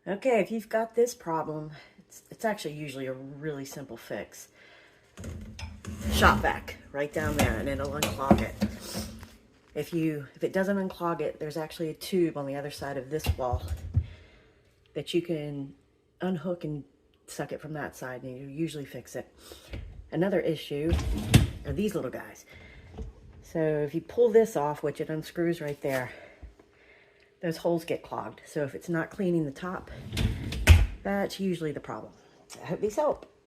Okay, if you've got this problem, it's actually usually a really simple fix. Shop vac right down there and it'll unclog it. If it doesn't unclog it, there's actually a tube on the other side of this wall that you can unhook and suck it from that side, and you usually fix it. Another issue are these little guys. So if you pull this off, which it unscrews right there, those holes get clogged. So if it's not cleaning the top, that's usually the problem. I hope these help.